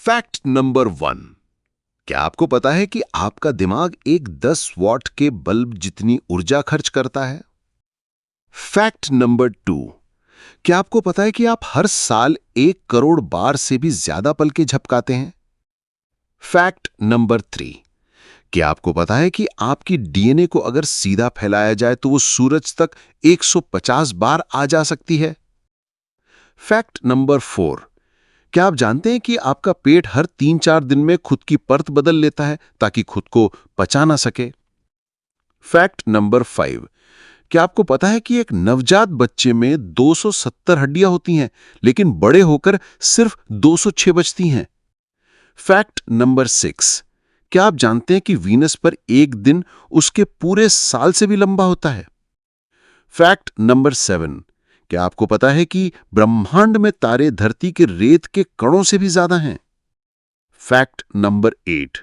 Fact number 1। क्या आपको पता है कि आपका दिमाग एक 10 वॉट के बल्ब जितनी ऊर्जा खर्च करता है? Fact number 2। क्या आपको पता है कि आप हर साल 1 करोड़ बार से भी ज्यादा पलकें झपकाते हैं? Fact number 3। क्या आपको पता है कि आपकी डीएनए को अगर सीधा फैलाया जाए तो वो सूरज तक 150 बार आ जा सकती है? Fact number 4। क्या आप जानते हैं कि आपका पेट हर 3-4 दिन में खुद की परत बदल लेता है ताकि खुद को पचा ना सके? Fact number 5। क्या आपको पता है कि एक नवजात बच्चे में 270 हड्डियां होती हैं, लेकिन बड़े होकर सिर्फ 206 बचती हैं? Fact number 6। क्या आप जानते हैं कि वीनस पर एक दिन उसके पूरे साल से भी लंबा होता है? Fact number 7। क्या आपको पता है कि ब्रह्मांड में तारे धरती के रेत के कणों से भी ज्यादा हैं? Fact number 8।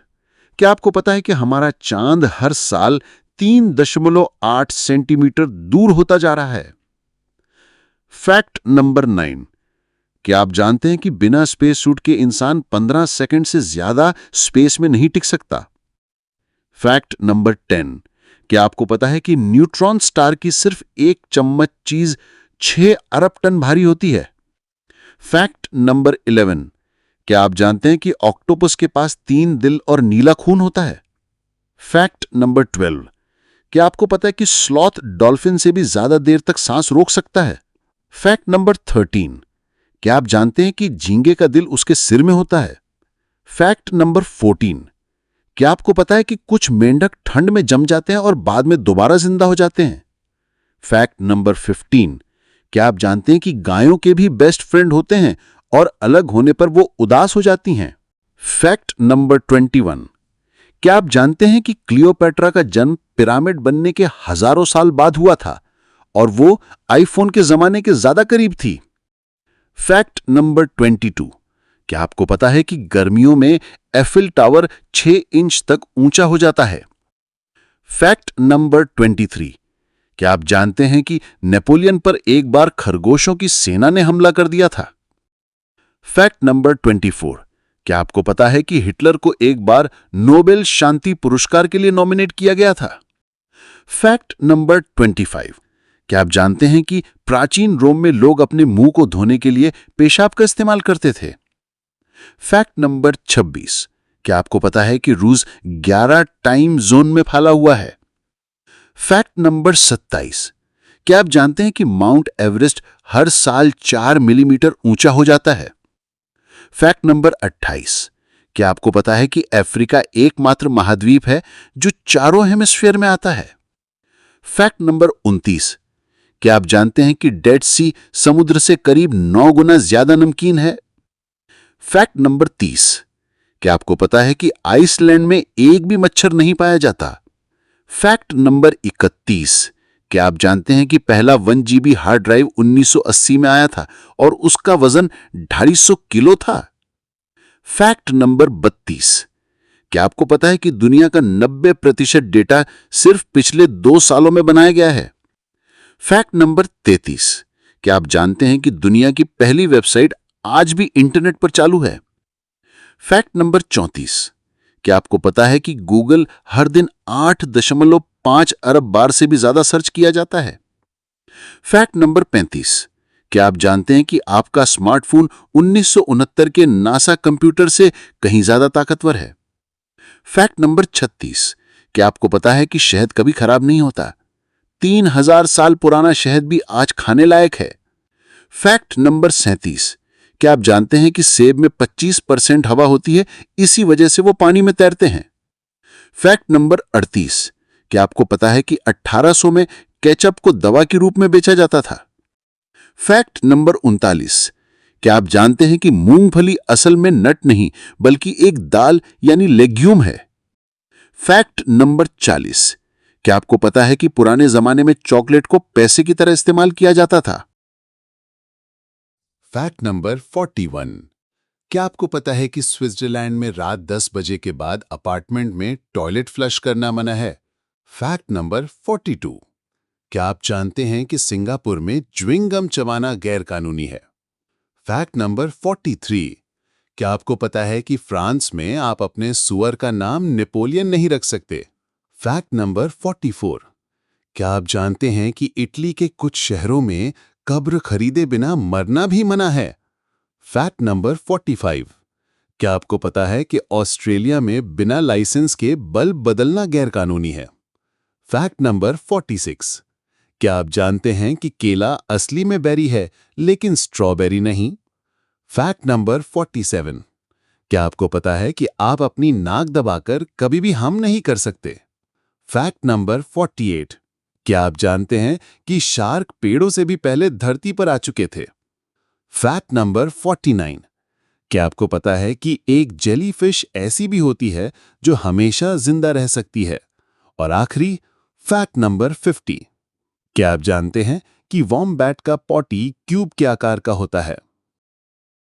क्या आपको पता है कि हमारा चांद हर साल 3.8 सेंटीमीटर दूर होता जा रहा है? Fact number 9। क्या आप जानते हैं कि बिना स्पेस सूट के इंसान 15 सेकंड से ज्यादा स्पेस में नहीं टिक सकता? Fact number 10। क्या आपको पता है कि न्यूट्रॉन स्टार की सिर्फ एक चम्मच चीज 6 अरब टन भारी होती है? Fact number 11। क्या आप जानते हैं कि ऑक्टोपस के पास 3 दिल और नीला खून होता है? Fact number 12। क्या आपको पता है कि स्लॉथ डॉल्फिन से भी ज्यादा देर तक सांस रोक सकता है? Fact number 13। क्या आप जानते हैं कि झींगे का दिल उसके सिर में होता है? Fact number 14। क्या आपको पता है कि कुछ मेंढक ठंड में जम जाते हैं और बाद में दोबारा जिंदा हो जाते हैं? Fact number 15। क्या आप जानते हैं कि गायों के भी बेस्ट फ्रेंड होते हैं और अलग होने पर वो उदास हो जाती हैं? Fact number 21। क्या आप जानते हैं कि क्लियोपेट्रा का जन्म पिरामिड बनने के हजारों साल बाद हुआ था और वो आईफोन के जमाने के ज्यादा करीब थी? Fact number 22। क्या आपको पता है कि गर्मियों में एफिल टावर 6 इंच तक ऊंचा हो जाता है? Fact number 23। क्या आप जानते हैं कि नेपोलियन पर एक बार खरगोशों की सेना ने हमला कर दिया था? Fact number 24। क्या आपको पता है कि हिटलर को एक बार नोबेल शांति पुरस्कार के लिए नॉमिनेट किया गया था? Fact number 25। क्या आप जानते हैं कि प्राचीन रोम में लोग अपने मुंह को धोने के लिए पेशाब का इस्तेमाल करते थे? Fact number 26। क्या आपको पता है कि रूस 11 टाइम जोन में फैला हुआ है? Fact number 27। क्या आप जानते हैं कि माउंट एवरेस्ट हर साल 4 मिलीमीटर ऊंचा हो जाता है? Fact number 28। क्या आपको पता है कि अफ्रीका एकमात्र महाद्वीप है जो चारों हेमिस्फीयर में आता है? Fact number 29। क्या आप जानते हैं कि डेड सी समुद्र से करीब 9 गुना ज्यादा नमकीन है? Fact number 30। क्या आपको पता है कि आइसलैंड में एक भी मच्छर नहीं पाया जाता? Fact number 31। क्या आप जानते हैं कि पहला 1 जीबी हार्ड ड्राइव 1980 में आया था और उसका वजन 250 किलो था? Fact number 32। क्या आपको पता है कि दुनिया का 90% डेटा सिर्फ पिछले 2 सालों में बनाया गया है? Fact number 33। क्या आप जानते हैं कि दुनिया की पहली वेबसाइट आज भी इंटरनेट पर चालू है? Fact number 34। क्या आपको पता है कि गूगल हर दिन 8.5 अरब बार से भी ज्यादा सर्च किया जाता है? Fact number 35। क्या आप जानते हैं कि आपका स्मार्टफोन 1969 के नासा कंप्यूटर से कहीं ज्यादा ताकतवर है? Fact number 36। क्या आपको पता है कि शहद कभी खराब नहीं होता? 3000 साल पुराना शहद भी आज खाने लायक है। Fact number 37। क्या आप जानते हैं कि सेब में 25% हवा होती है, इसी वजह से वो पानी में तैरते हैं? Fact number 38। क्या आपको पता है कि 1800 में केचप को दवा के रूप में बेचा जाता था? Fact number 39। क्या आप जानते हैं कि मूंगफली असल में नट नहीं बल्कि एक दाल यानी लेग्यूम है? Fact number 40। क्या आपको पता है कि पुराने जमाने में चॉकलेट को पैसे की तरह इस्तेमाल किया जाता था? Fact number 41। क्या आपको पता है कि स्विट्जरलैंड में रात 10 बजे के बाद अपार्टमेंट में टॉयलेट फ्लश करना मना है? Fact number 42। क्या आप जानते हैं कि सिंगापुर में च्युइंग गम चबाना गैर कानूनी है? Fact number 43। क्या आपको पता है कि फ्रांस में आप अपने सुअर का नाम नेपोलियन नहीं रख सकते? Fact number 44। क्या आप जानते हैं कि इटली के कुछ शहरों में कब्र खरीदे बिना मरना भी मना है? Fact number 45। क्या आपको पता है कि ऑस्ट्रेलिया में बिना लाइसेंस के बल्ब बदलना गैरकानूनी है? Fact number 46। क्या आप जानते हैं कि केला असली में बेरी है लेकिन स्ट्रॉबेरी नहीं? Fact number 47। क्या आपको पता है कि आप अपनी नाक दबाकर कभी भी हम नहीं कर सकते? Fact number 48। क्या आप जानते हैं कि शार्क पेड़ों से भी पहले धरती पर आ चुके थे? Fact number 49। क्या आपको पता है कि एक जेलीफिश ऐसी भी होती है जो हमेशा जिंदा रह सकती है? और आखिरी, फैक्ट नंबर 50। क्या आप जानते हैं कि वॉम्बैट का पॉटी क्यूब के आकार का होता है?